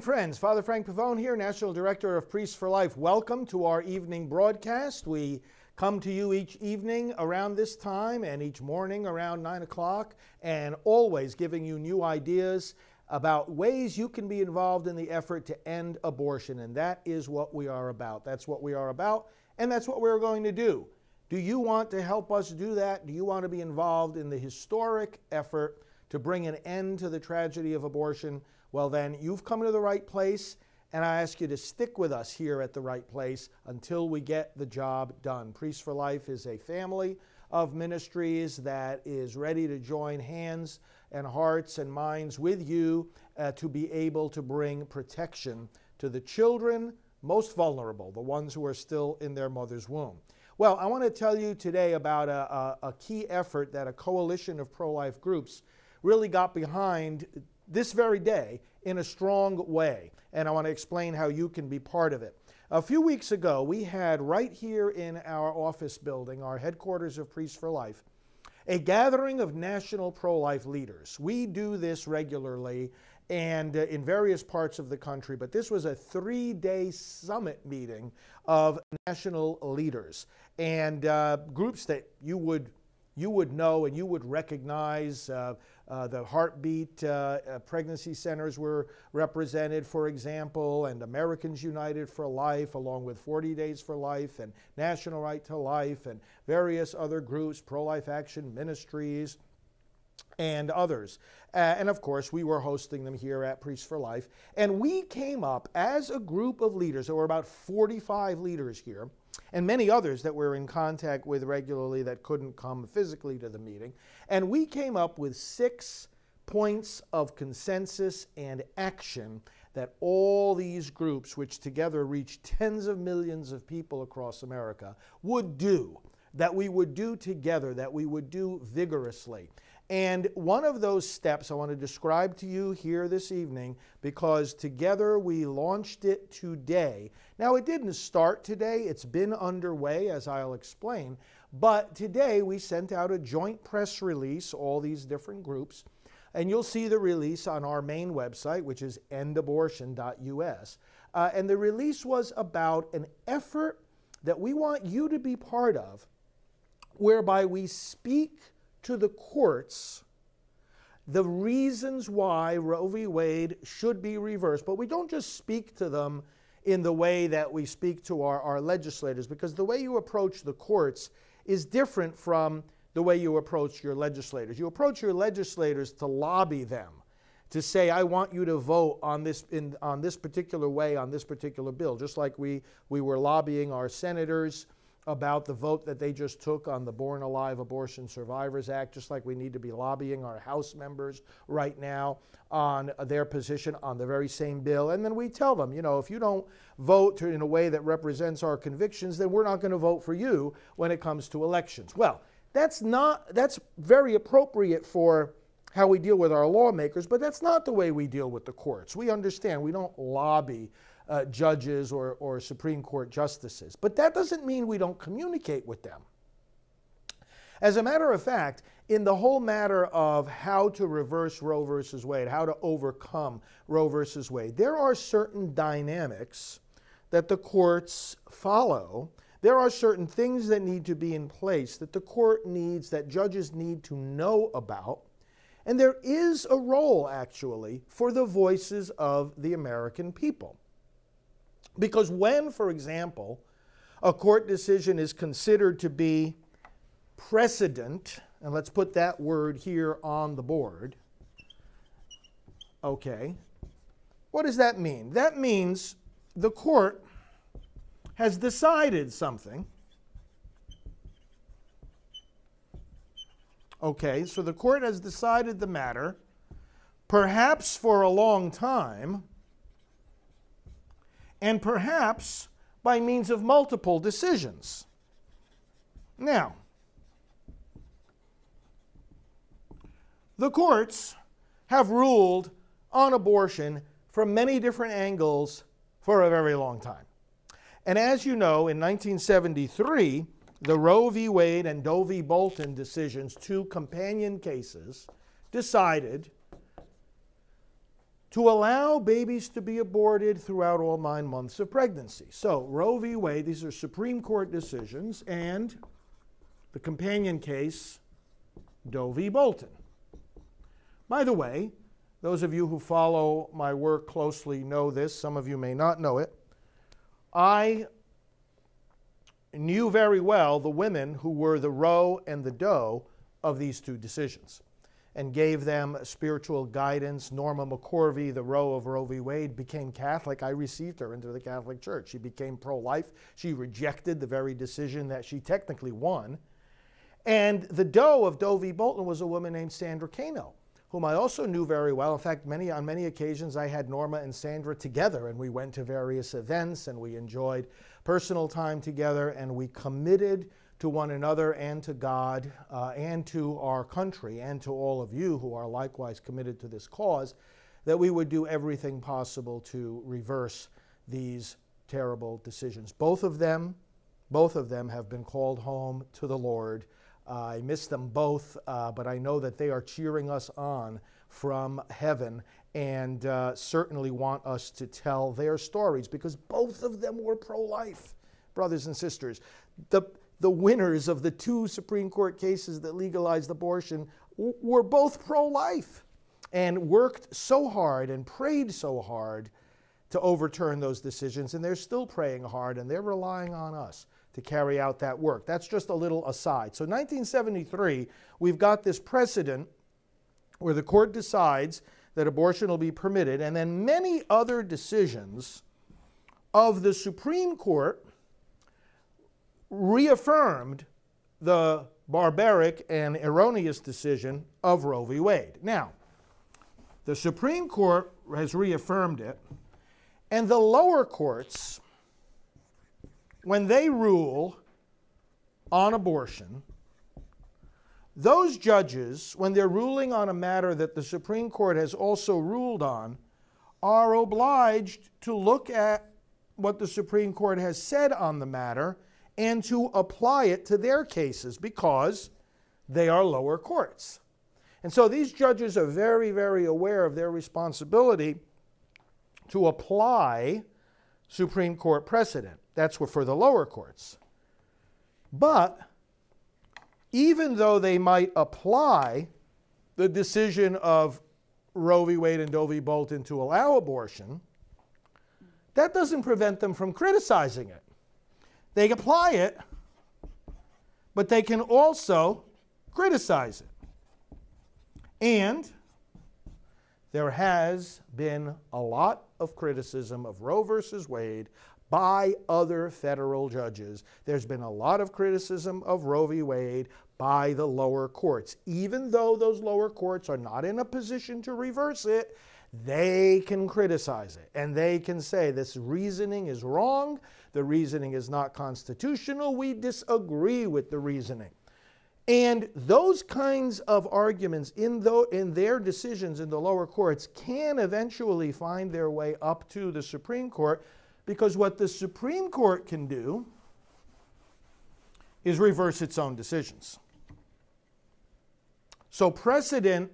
friends. Father Frank Pavone here, National Director of Priests for Life. Welcome to our evening broadcast. We come to you each evening around this time and each morning around 9 o'clock, and always giving you new ideas about ways you can be involved in the effort to end abortion. And that is what we are about. That's what we are about, and that's what we're going to do. Do you want to help us do that? Do you want to be involved in the historic effort to bring an end to the tragedy of abortion? Well, then you've come to the right place, and I ask you to stick with us here at the right place until we get the job done. Priests for Life is a family of ministries that is ready to join hands and hearts and minds with you to be able to bring protection to the children most vulnerable, the ones who are still in their mother's womb. Well, I want to tell you today about a key effort that a coalition of pro-life groups really got behind this very day in a strong way, and I want to explain how you can be part of it. A few weeks ago, we had right here in our office building, our headquarters of Priests for Life, a gathering of national pro-life leaders. We do this regularly and in various parts of the country, but this was a 3-day summit meeting of national leaders and groups that you would know and you would recognize. The Heartbeat pregnancy centers were represented, for example, and Americans United for Life, along with 40 Days for Life and National Right to Life and various other groups, Pro-Life Action Ministries, and others. And of course, we were hosting them here at Priests for Life. And we came up as a group of leaders. There were about 45 leaders here, and many others that we're in contact with regularly that couldn't come physically to the meeting. And we came up with 6 points of consensus and action that all these groups, which together reach tens of millions of people across America, would do, that we would do together, that we would do vigorously. And one of those steps I want to describe to you here this evening, because together we launched it today. Now, it didn't start today. It's been underway, as I'll explain. But today we sent out a joint press release, all these different groups. And you'll see the release on our main website, which is endabortion.us. And the release was about an effort that we want you to be part of, whereby we speak to the courts the reasons why Roe v. Wade should be reversed. But we don't just speak to them in the way that we speak to our legislators, because the way you approach the courts is different from the way you approach your legislators. You approach your legislators to lobby them, to say, I want you to vote on this on this particular way, on this particular bill, just like we were lobbying our senators about the vote that they just took on the Born Alive Abortion Survivors Act, just like we need to be lobbying our House members right now on their position on the very same bill. And then we tell them, you know, if you don't vote in a way that represents our convictions, then we're not going to vote for you when it comes to elections. Well, that's very appropriate for how we deal with our lawmakers, but that's not the way we deal with the courts. We understand we don't lobby judges or Supreme Court justices. But that doesn't mean we don't communicate with them. As a matter of fact, in the whole matter of how to reverse Roe versus Wade, how to overcome Roe versus Wade, there are certain dynamics that the courts follow. There are certain things that need to be in place that the court needs, that judges need to know about. And there is a role, actually, for the voices of the American people. Because when, for example, a court decision is considered to be precedent, and let's put that word here on the board, okay, what does that mean? That means the court has decided something. Okay, so the court has decided the matter, perhaps for a long time, and perhaps by means of multiple decisions. Now, the courts have ruled on abortion from many different angles for a very long time. And as you know, in 1973, the Roe v. Wade and Doe v. Bolton decisions, 2 companion cases, decided to allow babies to be aborted throughout all 9 months of pregnancy. So Roe v. Wade, these are Supreme Court decisions, and the companion case, Doe v. Bolton. By the way, those of you who follow my work closely know this. Some of you may not know it. I knew very well the women who were the Roe and the Doe of these two decisions and gave them spiritual guidance. Norma McCorvey, the Roe of Roe v. Wade, became Catholic. I received her into the Catholic Church. She became pro-life. She rejected the very decision that she technically won. And the Doe of Doe v. Bolton was a woman named Sandra Cano, whom I also knew very well. In fact, on many occasions I had Norma and Sandra together, and we went to various events, and we enjoyed personal time together, and we committed to one another and to God and to our country and to all of you who are likewise committed to this cause, that we would do everything possible to reverse these terrible decisions. Both of them have been called home to the Lord. I miss them both, but I know that they are cheering us on from heaven and certainly want us to tell their stories, because both of them were pro-life, brothers and sisters. The winners of the two Supreme Court cases that legalized abortion were both pro-life and worked so hard and prayed so hard to overturn those decisions, and they're still praying hard, and they're relying on us to carry out that work. That's just a little aside. So 1973, we've got this precedent where the court decides that abortion will be permitted, and then many other decisions of the Supreme Court reaffirmed the barbaric and erroneous decision of Roe v. Wade. Now, the Supreme Court has reaffirmed it, and the lower courts, when they rule on abortion, those judges, when they're ruling on a matter that the Supreme Court has also ruled on, are obliged to look at what the Supreme Court has said on the matter and to apply it to their cases, because they are lower courts. And so these judges are very, very aware of their responsibility to apply Supreme Court precedent. That's for the lower courts. But even though they might apply the decision of Roe v. Wade and Doe v. Bolton to allow abortion, that doesn't prevent them from criticizing it. They apply it, but they can also criticize it. And there has been a lot of criticism of Roe versus Wade by other federal judges. There's been a lot of criticism of Roe v. Wade by the lower courts. Even though those lower courts are not in a position to reverse it, they can criticize it. And they can say this reasoning is wrong, the reasoning is not constitutional, we disagree with the reasoning. And those kinds of arguments in their decisions in the lower courts can eventually find their way up to the Supreme Court, because what the Supreme Court can do is reverse its own decisions. So precedent,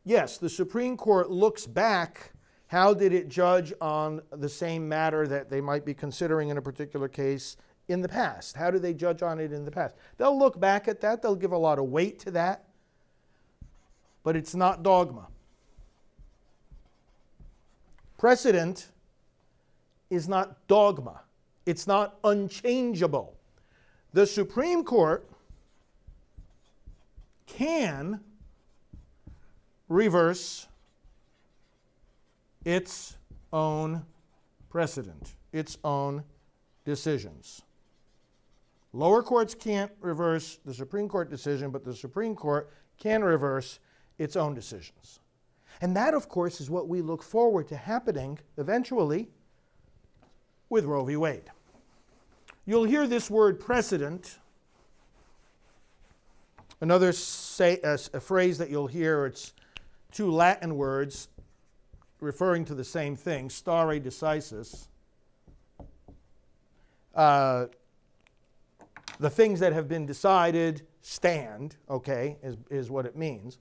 yes, the Supreme Court looks back. How did it judge on the same matter that they might be considering in a particular case in the past? How did they judge on it in the past? They'll look back at that. They'll give a lot of weight to that. But it's not dogma. Precedent is not dogma. It's not unchangeable. The Supreme Court can reverse its own precedent, its own decisions. Lower courts can't reverse the Supreme Court decision, but the Supreme Court can reverse its own decisions. And that, of course, is what we look forward to happening eventually with Roe v. Wade. You'll hear this word precedent. Another a phrase that you'll hear, it's two Latin words referring to the same thing, stare decisis. The things that have been decided stand, okay, is what it means.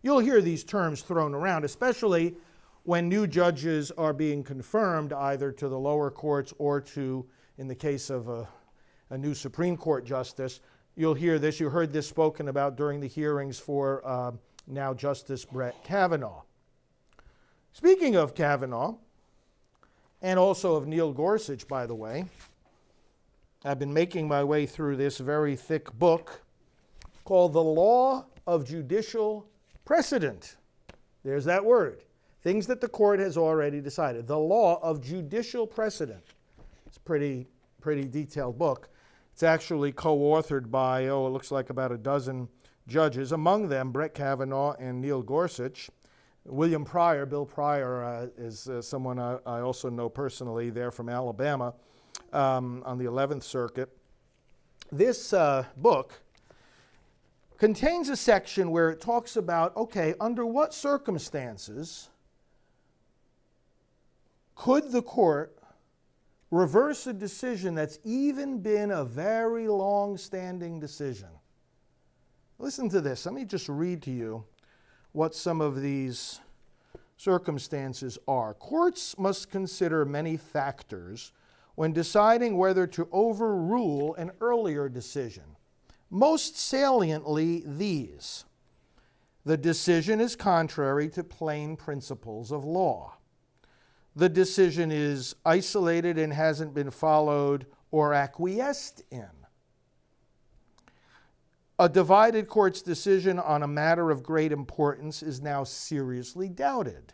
You'll hear these terms thrown around, especially when new judges are being confirmed either to the lower courts or to, in the case of a new Supreme Court justice, you'll hear this. You heard this spoken about during the hearings for now Justice Brett Kavanaugh. Speaking of Kavanaugh, and also of Neil Gorsuch, by the way, I've been making my way through this very thick book called The Law of Judicial Precedent. There's that word. Things that the court has already decided. The Law of Judicial Precedent. It's a pretty detailed book. It's actually co-authored by, it looks like about a dozen judges, among them Brett Kavanaugh and Neil Gorsuch. William Pryor, Bill Pryor, is someone I also know personally there from Alabama on the 11th Circuit. This book contains a section where it talks about, okay, under what circumstances could the court reverse a decision that's even been a very long-standing decision? Listen to this. Let me just read to you what some of these circumstances are. Courts must consider many factors when deciding whether to overrule an earlier decision. Most saliently, these. The decision is contrary to plain principles of law. The decision is isolated and hasn't been followed or acquiesced in. A divided court's decision on a matter of great importance is now seriously doubted.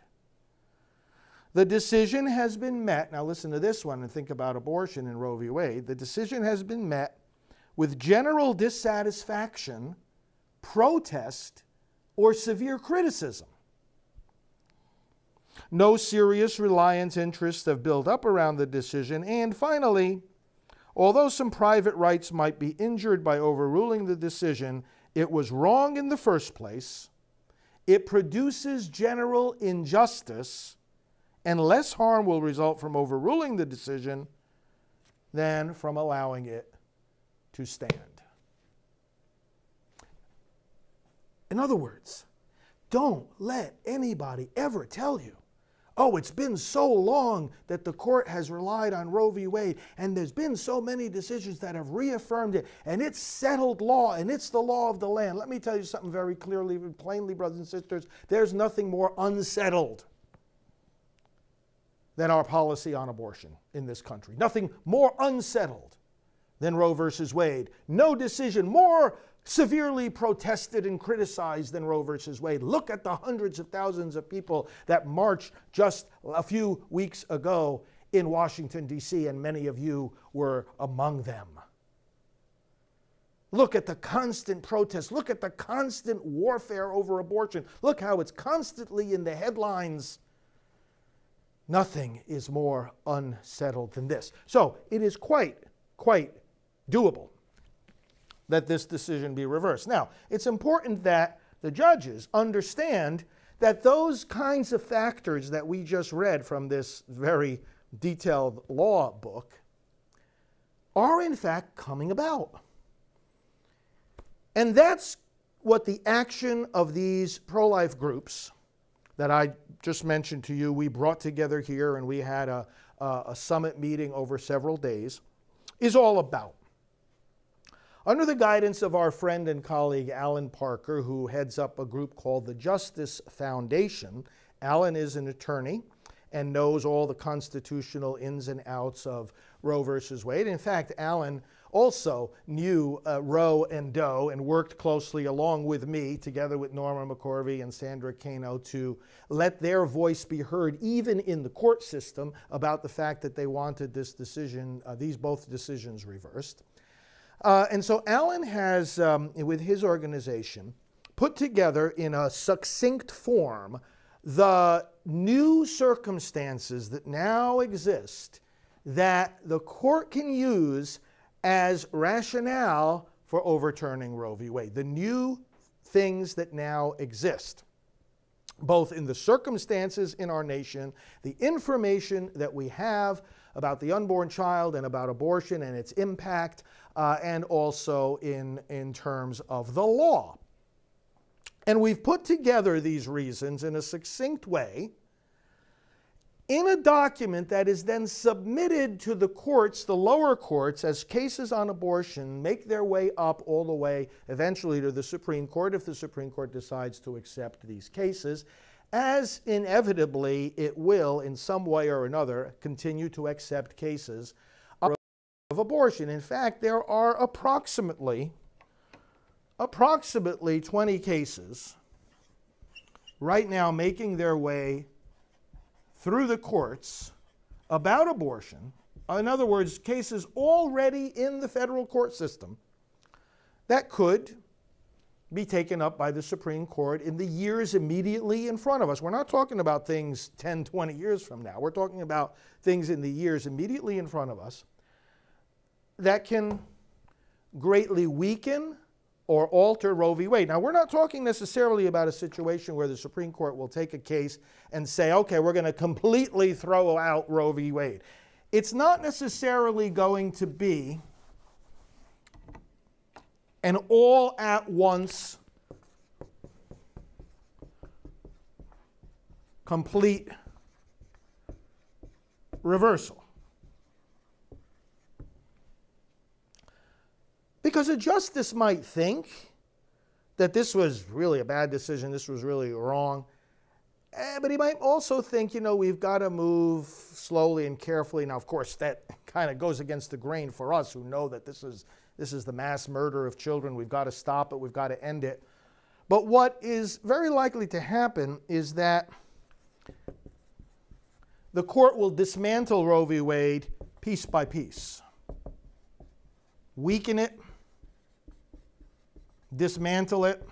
The decision has been met, now listen to this one and think about abortion in Roe v. Wade. The decision has been met with general dissatisfaction, protest, or severe criticism. No serious reliance interests have built up around the decision. And finally, although some private rights might be injured by overruling the decision, it was wrong in the first place. It produces general injustice, and less harm will result from overruling the decision than from allowing it to stand. In other words, don't let anybody ever tell you, oh, it's been so long that the court has relied on Roe v. Wade, and there's been so many decisions that have reaffirmed it, and it's settled law, and it's the law of the land. Let me tell you something very clearly and plainly, brothers and sisters. There's nothing more unsettled than our policy on abortion in this country. Nothing more unsettled than Roe versus Wade. No decision more severely protested and criticized than Roe versus Wade. Look at the hundreds of thousands of people that marched just a few weeks ago in Washington, D.C., and many of you were among them. Look at the constant protests. Look at the constant warfare over abortion. Look how it's constantly in the headlines. Nothing is more unsettled than this. So it is quite doable that this decision be reversed. Now, it's important that the judges understand that those kinds of factors that we just read from this very detailed law book are in fact coming about. And that's what the action of these pro-life groups that I just mentioned to you, we brought together here and we had a summit meeting over several days, is all about. Under the guidance of our friend and colleague Alan Parker, who heads up a group called the Justice Foundation, Alan is an attorney and knows all the constitutional ins and outs of Roe versus Wade. In fact, Alan also knew Roe and Doe and worked closely along with me, together with Norma McCorvey and Sandra Cano, to let their voice be heard even in the court system about the fact that they wanted this decision, both decisions reversed. And so Alan has, with his organization, put together in a succinct form the new circumstances that now exist that the court can use as rationale for overturning Roe v. Wade. The new things that now exist, both in the circumstances in our nation, the information that we have about the unborn child and about abortion and its impact, and also in terms of the law. And we've put together these reasons in a succinct way in a document that is then submitted to the courts, the lower courts, as cases on abortion make their way up all the way eventually to the Supreme Court, if the Supreme Court decides to accept these cases, as inevitably it will in some way or another continue to accept cases of abortion. In fact, there are approximately 20 cases right now making their way through the courts about abortion. In other words, cases already in the federal court system that could be taken up by the Supreme Court in the years immediately in front of us. We're not talking about things 10, 20 years from now. We're talking about things in the years immediately in front of us that can greatly weaken or alter Roe v. Wade. Now, we're not talking necessarily about a situation where the Supreme Court will take a case and say, okay, we're going to completely throw out Roe v. Wade. It's not necessarily going to be an all-at-once complete reversal. Because a justice might think that this was really a bad decision, this was really wrong, but he might also think, you know, we've got to move slowly and carefully. Now, of course, that kind of goes against the grain for us who know that this is the mass murder of children. We've got to stop it. We've got to end it. But what is very likely to happen is that the court will dismantle Roe v. Wade piece by piece, weaken it, dismantle it,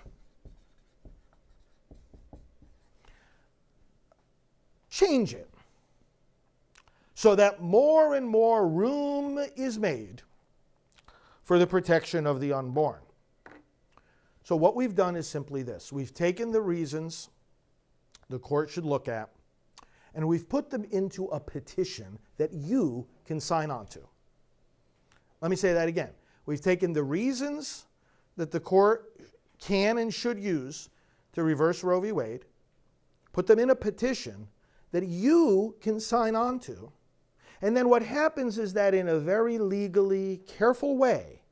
change it, so that more and more room is made for the protection of the unborn. So what we've done is simply this. We've taken the reasons the court should look at, and we've put them into a petition that you can sign on to. Let me say that again. We've taken the reasons that the court can and should use to reverse Roe v. Wade, put them in a petition that you can sign on to, and then what happens is that in a very legally careful way,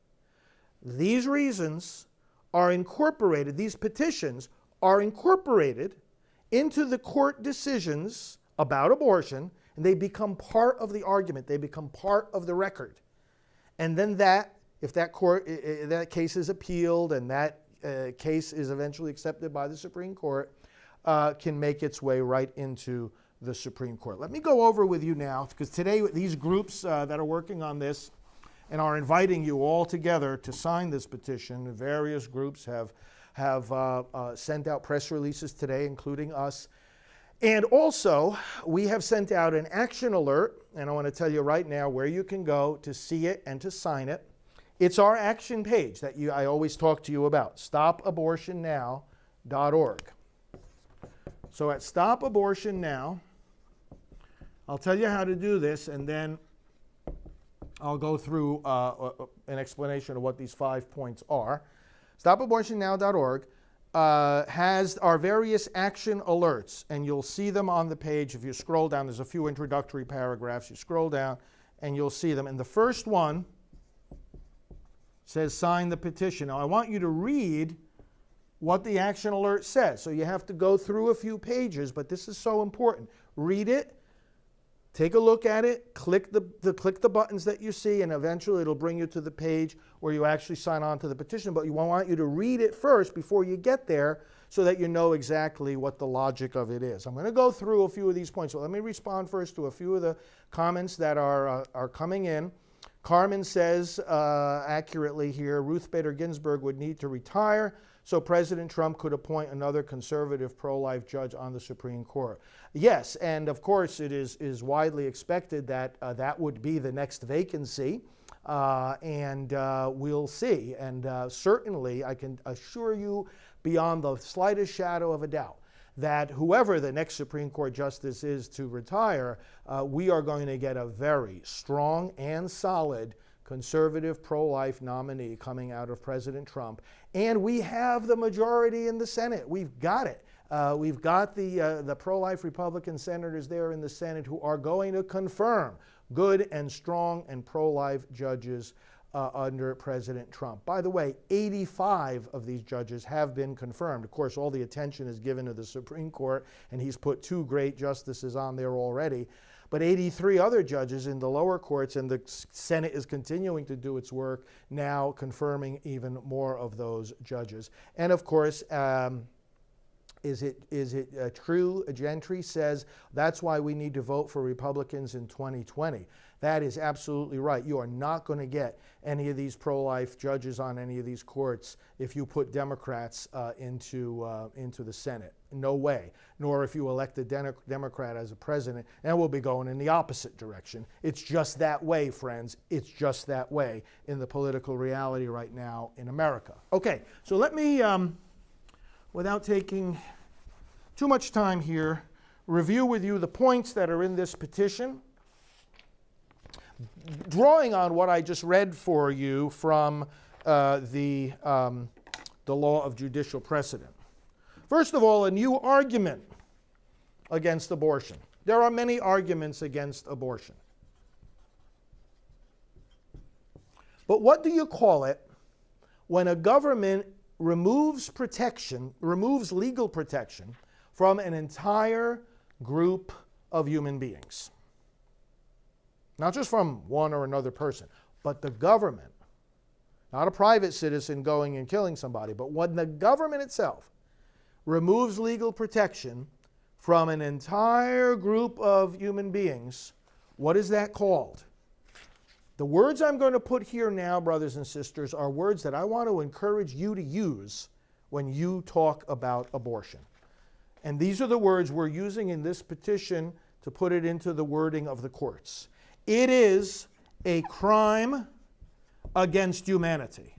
these reasons are incorporated, these petitions are incorporated into the court decisions about abortion, and they become part of the argument, they become part of the record. And then if that case is appealed and that case is eventually accepted by the Supreme Court, can make its way right into the Supreme Court. Let me go over with you now, because today these groups that are working on this and are inviting you all together to sign this petition, various groups have sent out press releases today, including us. And also, we have sent out an action alert, and I want to tell you right now where you can go to see it and to sign it. It's our action page that I always talk to you about, stopabortionnow.org. So at Stop Abortion Now, I'll tell you how to do this, and then I'll go through an explanation of what these 5 points are. StopAbortionNow.org has our various action alerts, and you'll see them on the page. If you scroll down, there's a few introductory paragraphs. You scroll down, and you'll see them. And the first one says, sign the petition. Now, I want you to read what the action alert says. So you have to go through a few pages, but this is so important. Read it. Take a look at it, click the buttons that you see, and eventually it'll bring you to the page where you actually sign on to the petition. But we want you to read it first before you get there so that you know exactly what the logic of it is. I'm going to go through a few of these points. So let me respond first to a few of the comments that are coming in. Carmen says accurately here, Ruth Bader Ginsburg would need to retire so President Trump could appoint another conservative pro-life judge on the Supreme Court. Yes, and of course it is widely expected that that would be the next vacancy, and we'll see. And certainly I can assure you beyond the slightest shadow of a doubt that whoever the next Supreme Court justice is to retire, we are going to get a very strong and solid conservative pro-life nominee coming out of President Trump. And we have the majority in the Senate. We've got it. We've got the pro-life Republican senators there in the Senate who are going to confirm good and strong and pro-life judges under President Trump. By the way, 85 of these judges have been confirmed. Of course, all the attention is given to the Supreme Court, and he's put 2 great justices on there already. But 83 other judges in the lower courts, and the Senate is continuing to do its work, now confirming even more of those judges. And of course, is it true? Gentry says that's why we need to vote for Republicans in 2020. That is absolutely right. You are not going to get any of these pro-life judges on any of these courts if you put Democrats into the Senate. No way. Nor if you elect a Democrat as a president, and we'll be going in the opposite direction. It's just that way, friends. It's just that way in the political reality right now in America. Okay, so let me, without taking too much time here, review with you the points that are in this petition, drawing on what I just read for you from the law of judicial precedent. First of all, a new argument against abortion. There are many arguments against abortion. But what do you call it when a government removes protection, removes legal protection from an entire group of human beings? Not just from one or another person, but the government. Not a private citizen going and killing somebody, but when the government itself removes legal protection from an entire group of human beings, what is that called? The words I'm going to put here now, brothers and sisters, are words that I want to encourage you to use when you talk about abortion. And these are the words we're using in this petition to put it into the wording of the courts. It is a crime against humanity.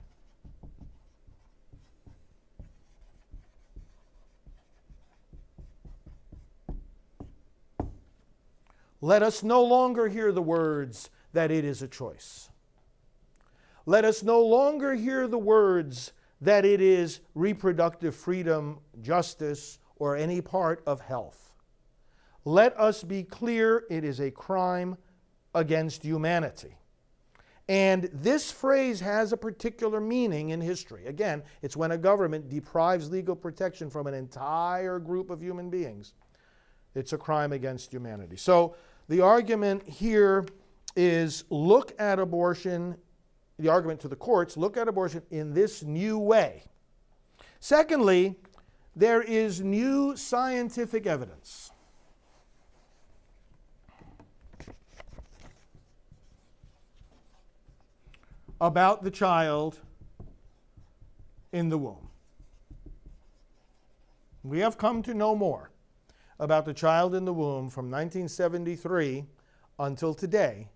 Let us no longer hear the words that it is a choice. Let us no longer hear the words that it is reproductive freedom, justice, or any part of health. Let us be clear, it is a crime against humanity. And this phrase has a particular meaning in history. Again, it's when a government deprives legal protection from an entire group of human beings. It's a crime against humanity. So the argument here is look at abortion, the argument to the courts, look at abortion in this new way. Secondly, there is new scientific evidence about the child in the womb. We have come to know more about the child in the womb from 1973 until today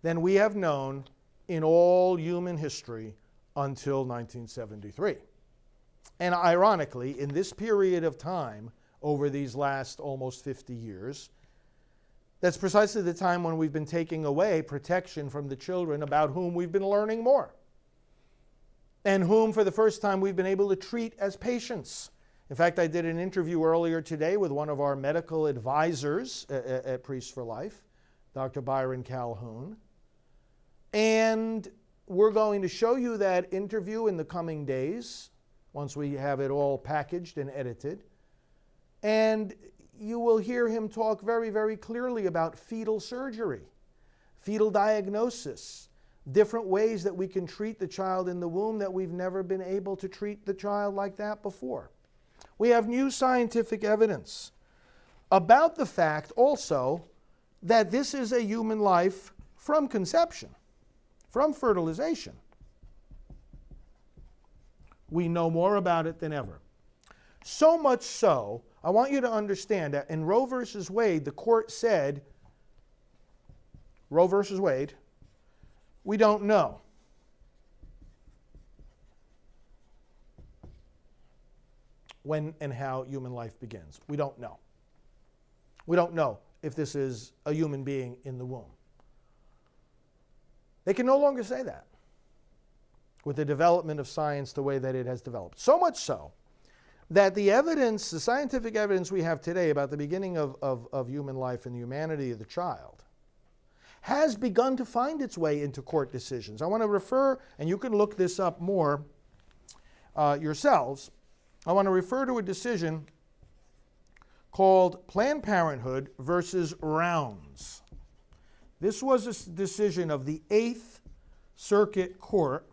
than we have known in all human history until 1973. And ironically, in this period of time, over these last almost 50 years, that's precisely the time when we've been taking away protection from the children about whom we've been learning more, and whom, for the first time, we've been able to treat as patients. In fact, I did an interview earlier today with one of our medical advisors at Priests for Life, Dr. Byron Calhoun. And we're going to show you that interview in the coming days, once we have it all packaged and edited. And you will hear him talk very, very clearly about fetal surgery, fetal diagnosis, different ways that we can treat the child in the womb that we've never been able to treat the child like that before. We have new scientific evidence about the fact also that this is a human life from conception, from fertilization. We know more about it than ever. So much so, I want you to understand that in Roe versus Wade, the court said, Roe versus Wade, we don't know. When and how human life begins. We don't know. We don't know if this is a human being in the womb. They can no longer say that with the development of science the way that it has developed. So much so that the evidence, the scientific evidence we have today about the beginning of human life and the humanity of the child has begun to find its way into court decisions. I want to refer, and you can look this up more yourselves, I want to refer to a decision called Planned Parenthood versus Rounds. This was a decision of the 8th Circuit Court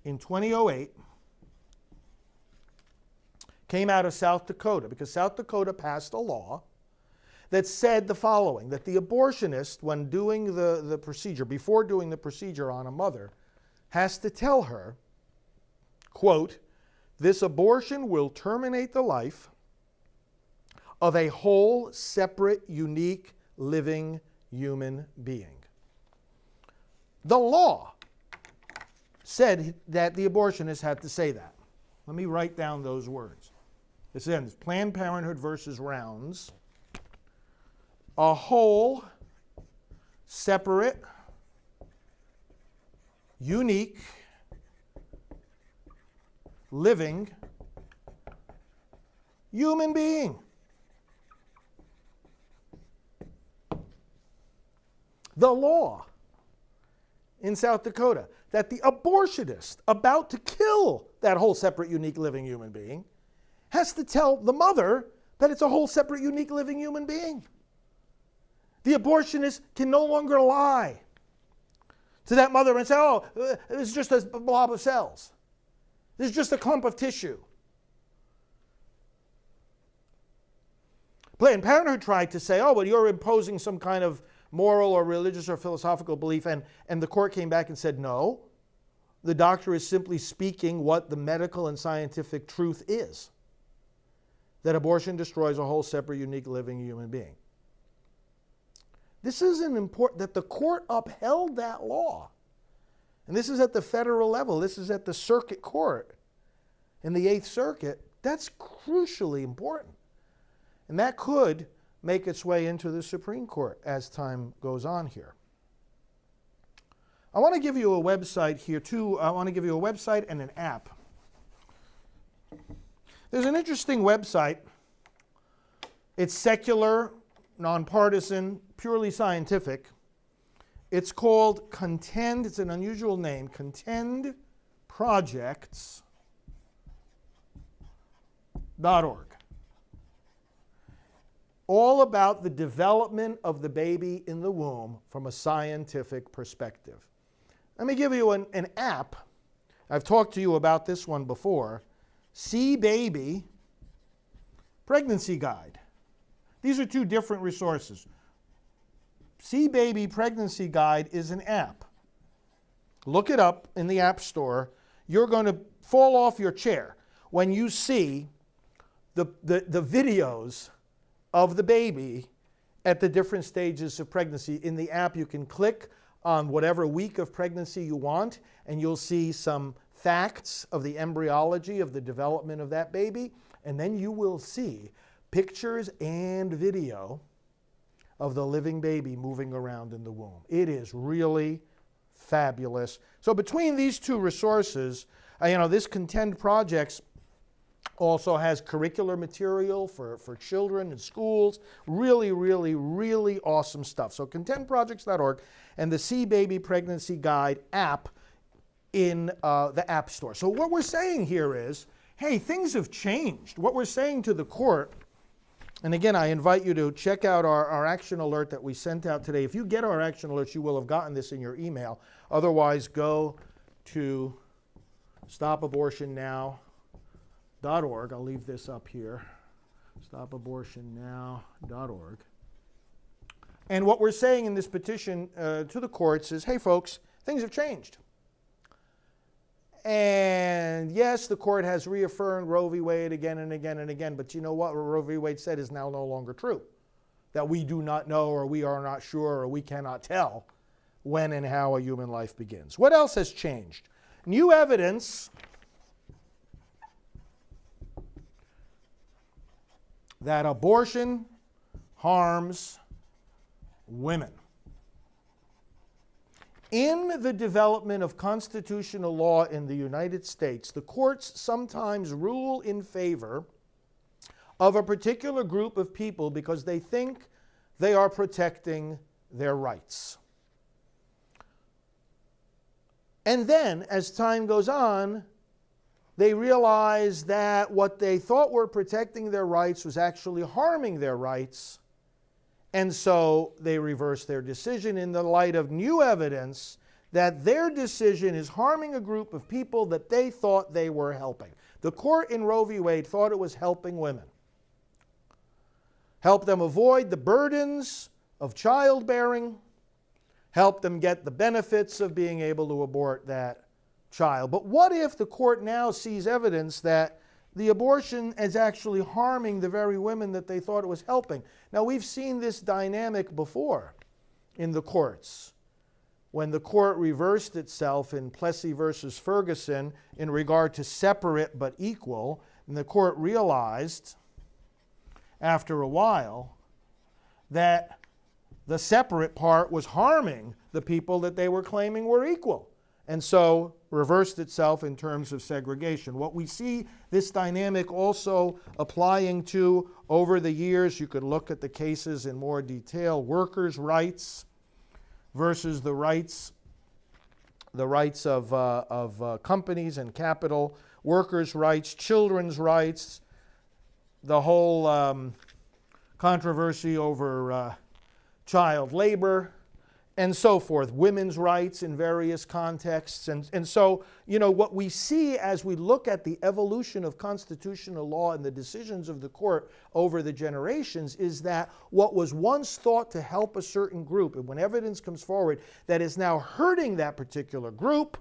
in 2008. Came out of South Dakota, because South Dakota passed a law that said the following, that the abortionist, when doing the procedure, before doing the procedure on a mother, has to tell her, quote, "This abortion will terminate the life of a whole, separate, unique, living human being." The law said that the abortionist had to say that. Let me write down those words. This ends, Planned Parenthood versus Rounds. A whole, separate, unique, living human being. The law in South Dakota that the abortionist about to kill that whole separate, unique, living human being has to tell the mother that it's a whole separate, unique, living human being. The abortionist can no longer lie to that mother and say, "Oh, it's just a blob of cells. It's just a clump of tissue." Planned Parenthood tried to say, "Oh, but you're imposing some kind of moral or religious or philosophical belief," and the court came back and said, "No, the doctor is simply speaking what the medical and scientific truth is, that abortion destroys a whole separate, unique, living human being." This is important, that the court upheld that law. And this is at the federal level. This is at the circuit court in the 8th Circuit. That's crucially important. And that could make its way into the Supreme Court as time goes on here. I want to give you a website here too. I want to give you a website and an app. There's an interesting website. It's secular, nonpartisan, purely scientific. It's called Contend, it's an unusual name, contendprojects.org. All about the development of the baby in the womb from a scientific perspective. Let me give you an app. I've talked to you about this one before. See Baby Pregnancy Guide. These are two different resources. See Baby Pregnancy Guide is an app. Look it up in the App Store. You're going to fall off your chair when you see the videos of the baby at the different stages of pregnancy. In the app, you can click on whatever week of pregnancy you want, and you'll see some facts of the embryology of the development of that baby, and then you will see pictures and video of the living baby moving around in the womb. It is really fabulous. So between these two resources, this Contend Projects also has curricular material for children in schools. Really, really, really awesome stuff. So contendprojects.org and the See Baby Pregnancy Guide app in the App Store. So what we're saying here is, hey, things have changed. What we're saying to the court, and again, I invite you to check out our action alert that we sent out today. If you get our action alerts, you will have gotten this in your email. Otherwise, go to stopabortionnow.org. I'll leave this up here, stopabortionnow.org. And what we're saying in this petition to the courts is, hey, folks, things have changed. And yes, the court has reaffirmed Roe v. Wade again and again and again, but you know what Roe v. Wade said is now no longer true. That we do not know, or we are not sure, or we cannot tell when and how a human life begins. What else has changed? New evidence that abortion harms women. In the development of constitutional law in the United States, the courts sometimes rule in favor of a particular group of people because they think they are protecting their rights. And then, as time goes on, they realize that what they thought were protecting their rights was actually harming their rights, and so they reverse their decision in the light of new evidence that their decision is harming a group of people that they thought they were helping. The court in Roe v. Wade thought it was helping women. Help them avoid the burdens of childbearing, help them get the benefits of being able to abort that child. But what if the court now sees evidence that the abortion is actually harming the very women that they thought it was helping? Now, we've seen this dynamic before in the courts. When the court reversed itself in Plessy versus Ferguson in regard to separate but equal, and the court realized after a while that the separate part was harming the people that they were claiming were equal, and so reversed itself in terms of segregation. What we see this dynamic also applying to over the years, you could look at the cases in more detail, workers' rights versus the rights of companies and capital, workers' rights, children's rights, the whole controversy over child labor, and so forth, women's rights in various contexts. And so, you know, what we see as we look at the evolution of constitutional law and the decisions of the court over the generations is that what was once thought to help a certain group, and when evidence comes forward that is now hurting that particular group,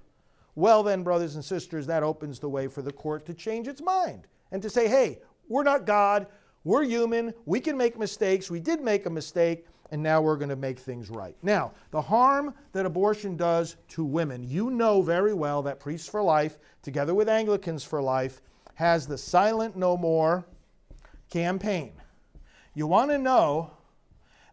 well then, brothers and sisters, that opens the way for the court to change its mind and to say, hey, we're not God, we're human, we can make mistakes, we did make a mistake, and now we're going to make things right. Now, the harm that abortion does to women, you know very well that Priests for Life, together with Anglicans for Life, has the Silent No More campaign. You want to know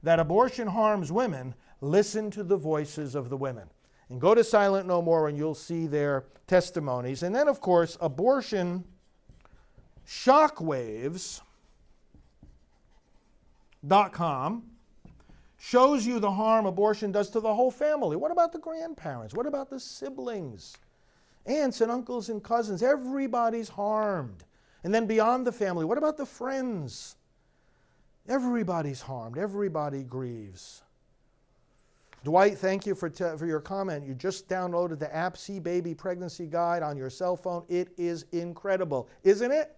that abortion harms women, listen to the voices of the women. And go to Silent No More and you'll see their testimonies. And then, of course, Abortion Shockwaves.com shows you the harm abortion does to the whole family. What about the grandparents? What about the siblings? Aunts and uncles and cousins. Everybody's harmed. And then beyond the family, what about the friends? Everybody's harmed. Everybody grieves. Dwight, thank you for your comment. You just downloaded the app See Baby Pregnancy Guide on your cell phone. It is incredible. Isn't it?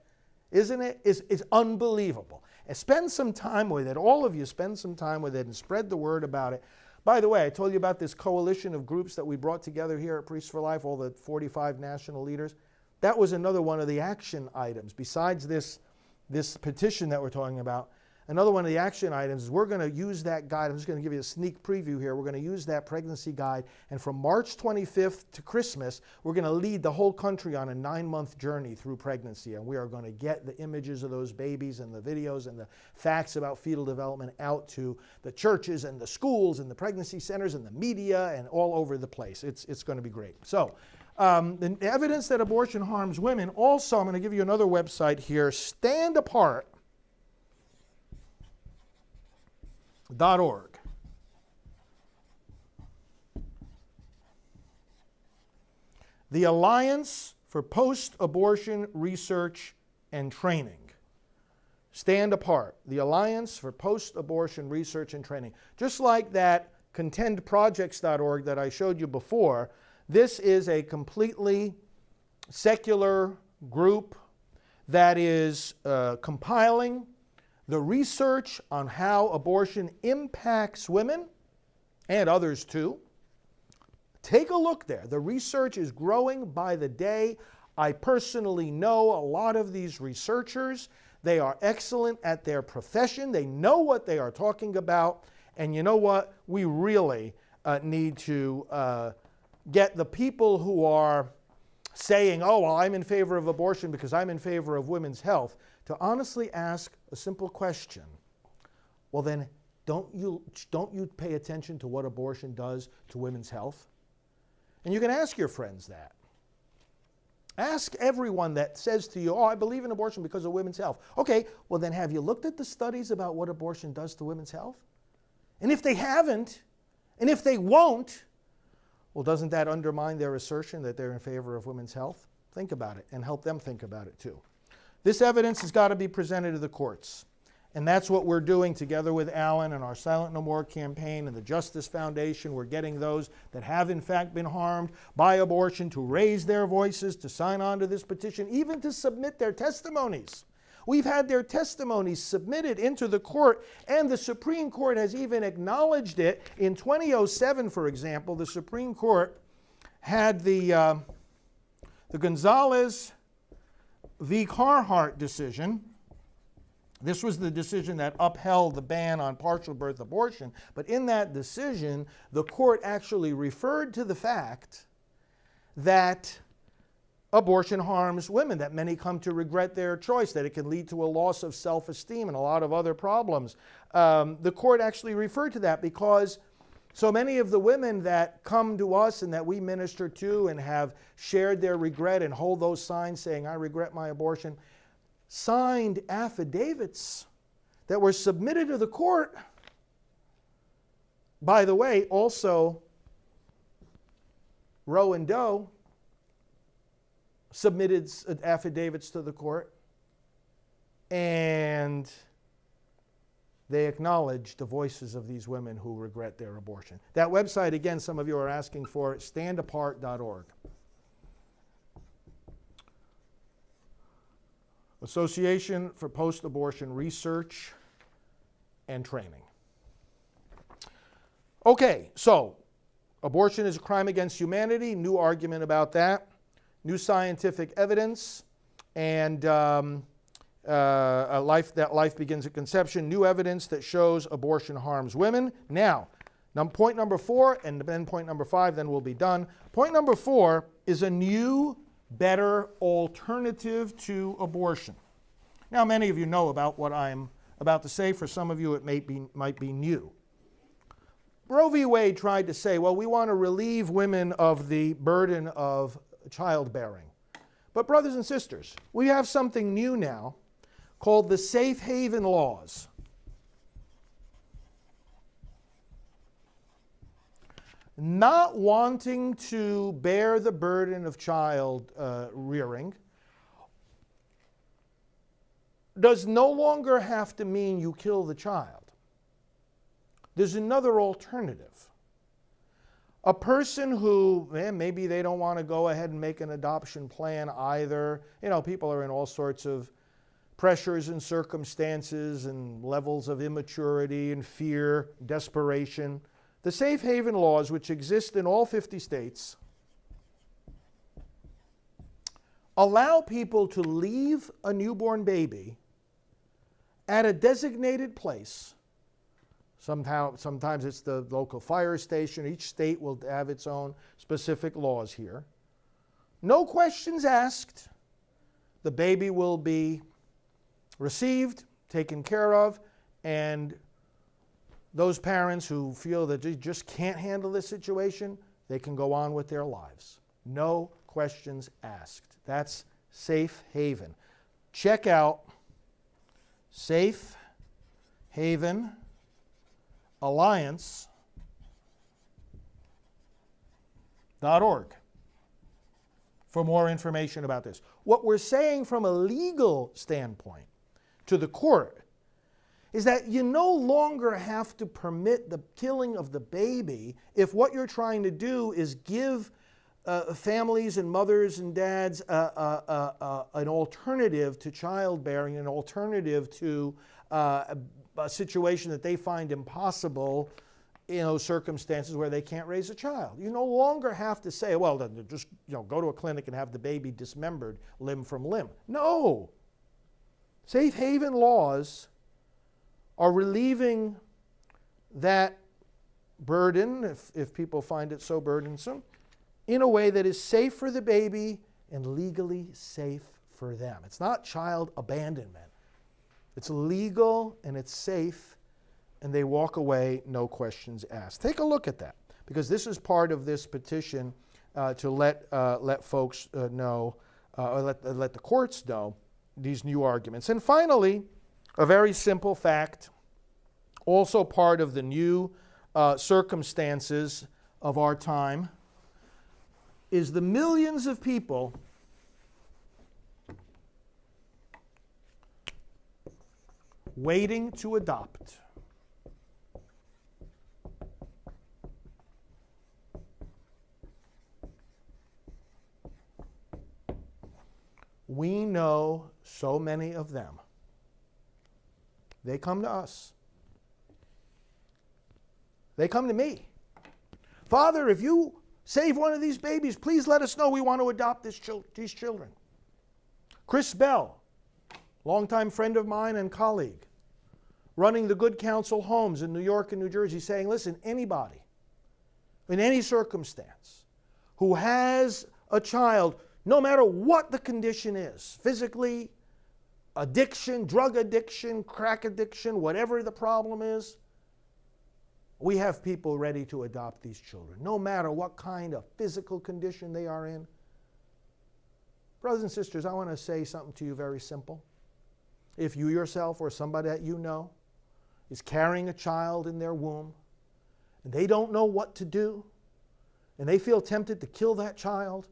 Isn't it? It's unbelievable. And spend some time with it. All of you spend some time with it and spread the word about it. By the way, I told you about this coalition of groups that we brought together here at Priests for Life, all the 45 national leaders. That was another one of the action items. Besides this petition that we're talking about, another one of the action items is we're going to use that guide. I'm just going to give you a sneak preview here. We're going to use that pregnancy guide, and from March 25th to Christmas, we're going to lead the whole country on a 9-month journey through pregnancy, and we are going to get the images of those babies and the videos and the facts about fetal development out to the churches and the schools and the pregnancy centers and the media and all over the place. It's going to be great. So, the evidence that abortion harms women. Also, I'm going to give you another website here, standapart.org. The Alliance for Post-Abortion Research and Training. Stand Apart, the Alliance for Post-Abortion Research and Training. Just like that contendprojects.org that I showed you before, this is a completely secular group that is compiling the research on how abortion impacts women and others too. Take a look there. The research is growing by the day. I personally know a lot of these researchers. They are excellent at their profession. They know what they are talking about. And you know what? We really need to get the people who are saying, oh, well, I'm in favor of abortion because I'm in favor of women's health, to honestly ask a simple question. Well, then, don't you pay attention to what abortion does to women's health? And you can ask your friends that. Ask everyone that says to you, oh, I believe in abortion because of women's health. Okay, well then have you looked at the studies about what abortion does to women's health? And if they haven't, and if they won't, well, doesn't that undermine their assertion that they're in favor of women's health? Think about it and help them think about it too. This evidence has got to be presented to the courts. And that's what we're doing together with Alan and our Silent No More campaign and the Justice Foundation. We're getting those that have in fact been harmed by abortion to raise their voices, to sign on to this petition, even to submit their testimonies. We've had their testimonies submitted into the court, and the Supreme Court has even acknowledged it. In 2007, for example, the Supreme Court had the Gonzalez v. Carhart decision. This was the decision that upheld the ban on partial birth abortion. But in that decision, the court actually referred to the fact that abortion harms women, that many come to regret their choice, that it can lead to a loss of self-esteem and a lot of other problems. The court actually referred to that because so many of the women that come to us and that we minister to and have shared their regret and hold those signs saying, I regret my abortion, signed affidavits that were submitted to the court. By the way, also, Roe and Doe submitted affidavits to the court, and they acknowledged the voices of these women who regret their abortion. That website, again, some of you are asking for, standapart.org. Association for Post-Abortion Research and Training. Okay, so abortion is a crime against humanity. New argument about that. New scientific evidence. And life begins at conception. New evidence that shows abortion harms women. Now, point number 4, and then point number 5, then we'll be done. Point number 4 is a new, better alternative to abortion. Now, many of you know about what I'm about to say. For some of you, it might be new. Roe v. Wade tried to say, well, we want to relieve women of the burden of childbearing. But brothers and sisters, we have something new now called the Safe Haven Laws. Not wanting to bear the burden of child rearing does no longer have to mean you kill the child. There's another alternative. A person who, maybe they don't want to go ahead and make an adoption plan either. You know, people are in all sorts of pressures and circumstances and levels of immaturity and fear, desperation. The Safe Haven Laws, which exist in all 50 states, allow people to leave a newborn baby at a designated place. Sometimes it's the local fire station. Each state will have its own specific laws here. No questions asked. The baby will be received, taken care of, and those parents who feel that they just can't handle this situation, they can go on with their lives. No questions asked. That's Safe Haven. Check out Safe Haven Alliance.org for more information about this. What we're saying from a legal standpoint to the court is that you no longer have to permit the killing of the baby if what you're trying to do is give families and mothers and dads an alternative to childbearing, an alternative to a situation that they find impossible in those circumstances where they can't raise a child. You no longer have to say, well, then just go to a clinic and have the baby dismembered limb from limb. No. Safe Haven laws are relieving that burden, if people find it so burdensome, in a way that is safe for the baby and legally safe for them. It's not child abandonment. It's legal and it's safe, and they walk away, no questions asked. Take a look at that, because this is part of this petition to let folks know, or let the courts know these new arguments. And finally, a very simple fact, also part of the new circumstances of our time, is the millions of people waiting to adopt. We know so many of them. They come to us. They come to me. Father, if you save one of these babies, please let us know. We want to adopt these children. Chris Bell, longtime friend of mine and colleague, running the Good Counsel Homes in New York and New Jersey, saying, listen, anybody, in any circumstance, who has a child, no matter what the condition is, physically, addiction, drug addiction, crack addiction, whatever the problem is, we have people ready to adopt these children, no matter what kind of physical condition they are in. Brothers and sisters, I want to say something to you very simple. If you yourself or somebody that you know is carrying a child in their womb, and they don't know what to do, and they feel tempted to kill that child,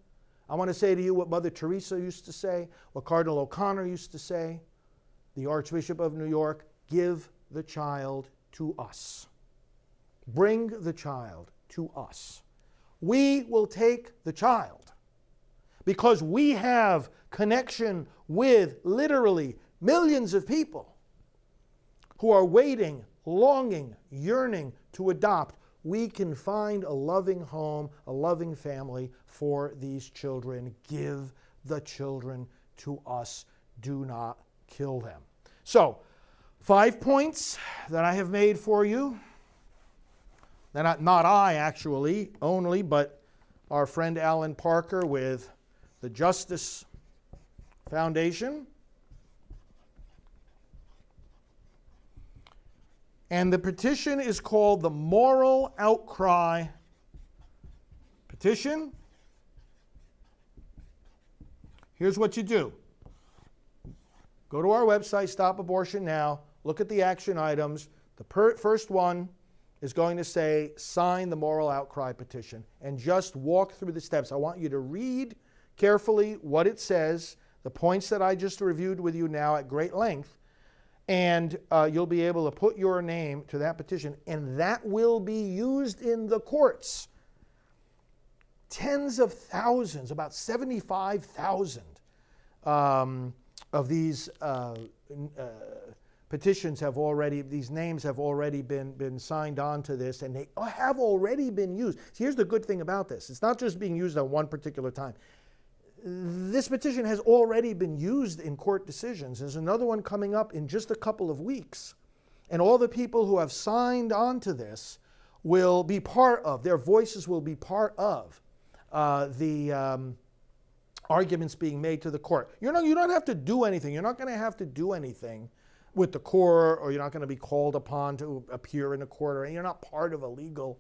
I want to say to you what Mother Teresa used to say, what Cardinal O'Connor used to say, the Archbishop of New York, give the child to us. Bring the child to us. We will take the child because we have connection with literally millions of people who are waiting, longing, yearning to adopt. We can find a loving home, a loving family for these children. Give the children to us. Do not kill them. So, 5 points that I have made for you. Not I actually only, but our friend Alan Parker with the Justice Foundation. And the petition is called the Moral Outcry Petition. Here's what you do. Go to our website, Stop Abortion Now, look at the action items. The first one is going to say, sign the Moral Outcry Petition, and just walk through the steps. I want you to read carefully what it says, the points that I just reviewed with you now at great length, and you'll be able to put your name to that petition, and that will be used in the courts. Tens of thousands, about 75,000 of these petitions have already, these names have already been signed on to this, and they have already been used. So here's the good thing about this. It's not just being used at one particular time. This petition has already been used in court decisions. There's another one coming up in just a couple of weeks. And all the people who have signed on to this will be part of, their voices will be part of the arguments being made to the court. You don't have to do anything. You're not going to have to do anything with the court, or you're not going to be called upon to appear in a court, or you're not part of a legal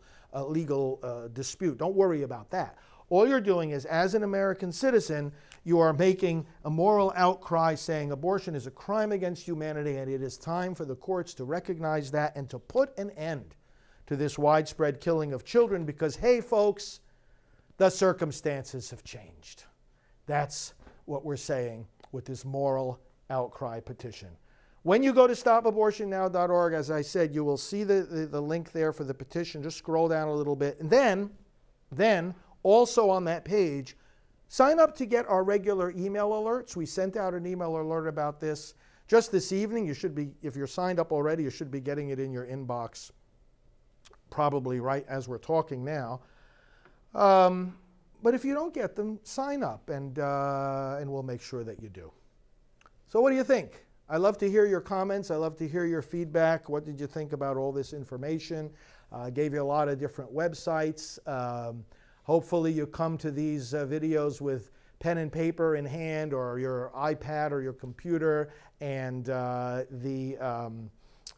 dispute. Don't worry about that. All you're doing is, as an American citizen, you are making a moral outcry saying abortion is a crime against humanity, and it is time for the courts to recognize that and to put an end to this widespread killing of children because, hey, folks, the circumstances have changed. That's what we're saying with this moral outcry petition. When you go to stopabortionnow.org, as I said, you will see the link there for the petition. Just scroll down a little bit. And then also on that page, sign up to get our regular email alerts. We sent out an email alert about this just this evening. You should be, if you're signed up already, you should be getting it in your inbox probably right as we're talking now. But if you don't get them, sign up, and we'll make sure that you do. So what do you think? I love to hear your comments. I love to hear your feedback. What did you think about all this information? I gave you a lot of different websites. Hopefully you come to these videos with pen and paper in hand, or your iPad or your computer, and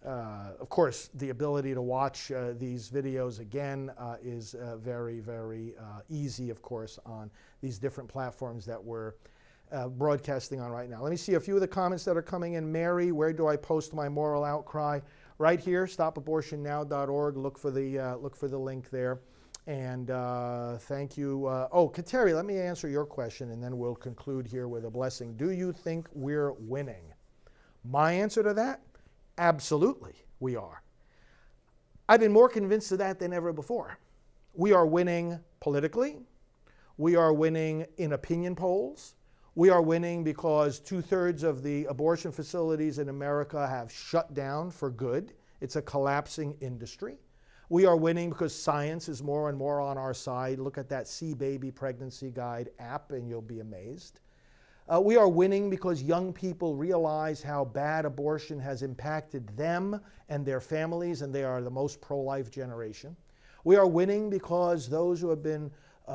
Of course, the ability to watch these videos again is very, very easy, of course, on these different platforms that we're broadcasting on right now. Let me see a few of the comments that are coming in. Mary, where do I post my moral outcry? Right here, stopabortionnow.org. Look for the link there. And thank you. Kateri, let me answer your question, and then we'll conclude here with a blessing. Do you think we're winning? My answer to that? Absolutely, we are. I've been more convinced of that than ever before. We are winning politically. We are winning in opinion polls. We are winning because 2/3 of the abortion facilities in America have shut down for good. It's a collapsing industry. We are winning because science is more and more on our side. Look at that See Baby Pregnancy Guide app and you'll be amazed. We are winning because young people realize how bad abortion has impacted them and their families, and they are the most pro-life generation. We are winning because those who have been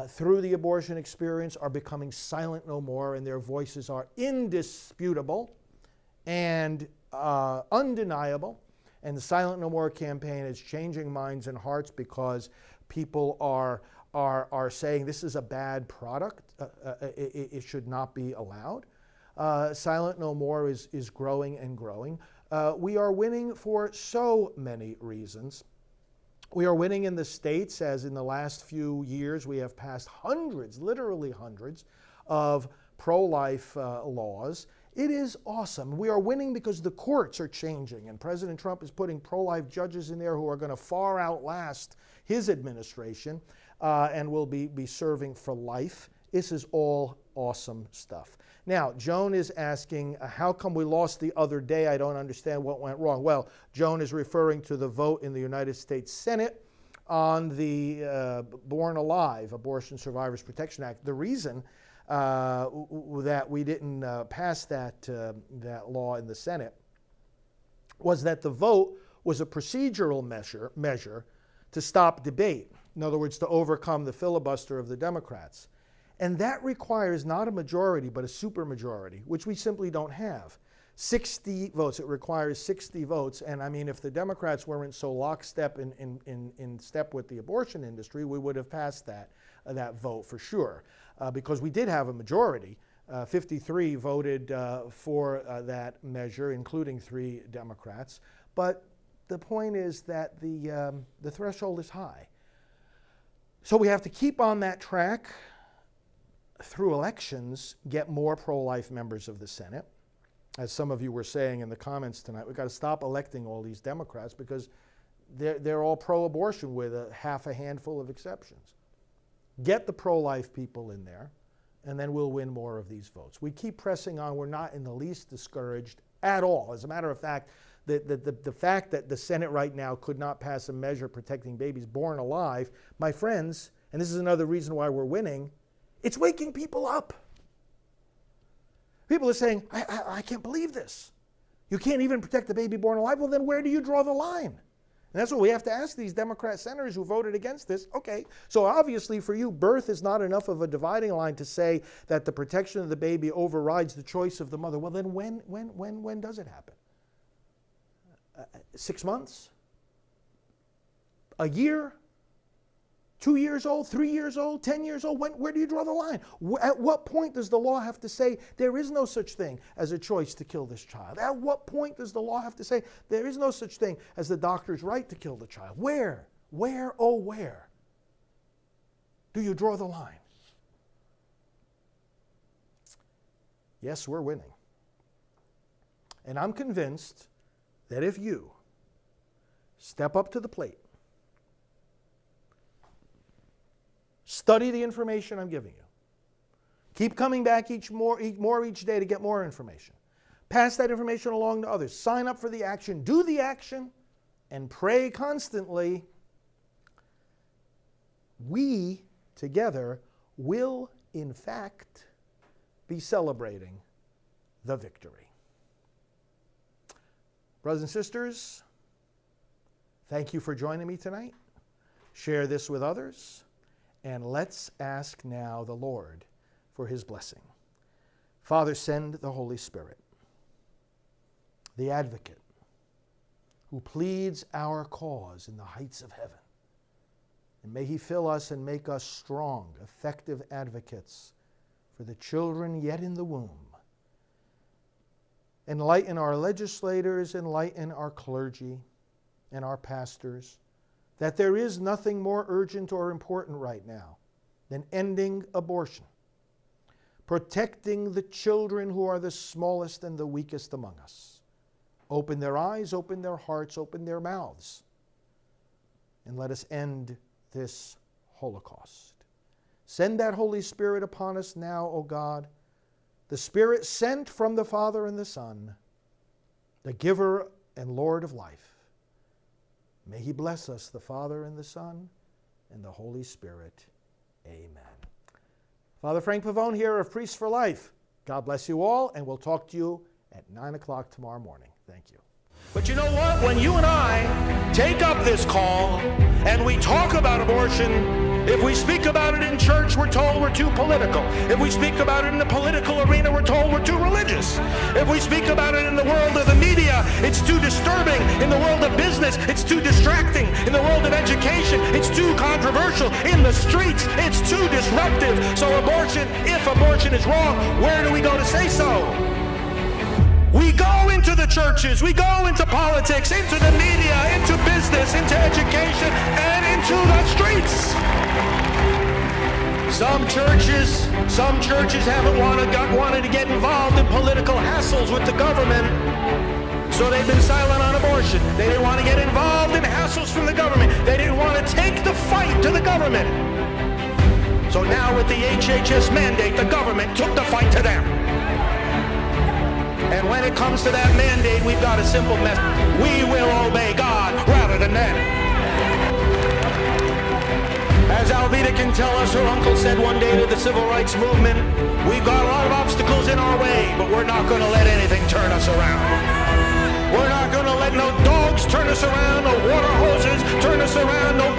through the abortion experience are becoming silent no more, and their voices are indisputable and undeniable. And the Silent No More campaign is changing minds and hearts because people are saying this is a bad product. It should not be allowed. Silent No More is growing and growing. We are winning for so many reasons. We are winning in the states, as in the last few years we have passed hundreds, literally hundreds, of pro-life laws. It is awesome. We are winning because the courts are changing, and President Trump is putting pro-life judges in there who are going to far outlast his administration and will be serving for life. This is all awesome stuff. Now, Joan is asking, how come we lost the other day? I don't understand what went wrong. Well, Joan is referring to the vote in the United States Senate on the Born Alive Abortion Survivors Protection Act. The reason that we didn't pass that law in the Senate was that the vote was a procedural measure to stop debate. In other words, to overcome the filibuster of the Democrats. And that requires not a majority, but a supermajority, which we simply don't have. 60 votes. It requires 60 votes. And I mean, if the Democrats weren't so lockstep in step with the abortion industry, we would have passed that vote for sure. Because we did have a majority. 53 voted for that measure, including 3 Democrats. But the point is that the threshold is high. So we have to keep on that track through elections, get more pro-life members of the Senate. As some of you were saying in the comments tonight, we've got to stop electing all these Democrats because they're all pro-abortion with half a handful of exceptions. Get the pro-life people in there, and then we'll win more of these votes. We keep pressing on. We're not in the least discouraged at all. As a matter of fact, the fact that the Senate right now could not pass a measure protecting babies born alive, my friends, and this is another reason why we're winning, it's waking people up. People are saying, I can't believe this. You can't even protect the baby born alive. Well, then where do you draw the line? And that's what we have to ask these Democrat senators who voted against this. Okay, so obviously for you, birth is not enough of a dividing line to say that the protection of the baby overrides the choice of the mother. Well, then when does it happen? 6 months? A year? 2 years old, 3 years old, 10 years old? Where do you draw the line? At what point does the law have to say there is no such thing as a choice to kill this child? At what point does the law have to say there is no such thing as the doctor's right to kill the child? Where do you draw the line? Yes, we're winning. And I'm convinced that if you step up to the plate, study the information I'm giving you, keep coming back more each day to get more information, pass that information along to others, sign up for the action, do the action, and pray constantly, we together will in fact be celebrating the victory. Brothers and sisters, thank you for joining me tonight. Share this with others, and let's ask now the Lord for his blessing. Father, send the Holy Spirit, the advocate, who pleads our cause in the heights of heaven. And may he fill us and make us strong, effective advocates for the children yet in the womb. Enlighten our legislators, enlighten our clergy and our pastors, that there is nothing more urgent or important right now than ending abortion, protecting the children who are the smallest and the weakest among us. Open their eyes, open their hearts, open their mouths, and let us end this Holocaust. Send that Holy Spirit upon us now, O God, the Spirit sent from the Father and the Son, the giver and Lord of life. May he bless us, the Father and the Son and the Holy Spirit. Amen. Father Frank Pavone here of Priests for Life. God bless you all, and we'll talk to you at 9 o'clock tomorrow morning. Thank you. But you know what? When you and I take up this call and we talk about abortion, if we speak about it in church, we're told we're too political. If we speak about it in the political arena, we're told we're too religious. If we speak about it in the world of the media, it's too disturbing. In the world of business, it's too distracting. In the world of education, it's too controversial. In the streets, it's too disruptive. So abortion, if abortion is wrong, where do we go to say so? We go into the churches, we go into politics, into the media, into business, into education, and into the streets. Some churches haven't wanted to get involved in political hassles with the government, so they've been silent on abortion. They didn't want to get involved in hassles from the government. They didn't want to take the fight to the government. So now with the HHS mandate, the government took the fight to them. And when it comes to that mandate, we've got a simple message. We will obey God rather than men. As Alveda can tell us, her uncle said one day to the civil rights movement, we've got a lot of obstacles in our way, but we're not going to let anything turn us around. We're not going to let no dogs turn us around, no water hoses turn us around, no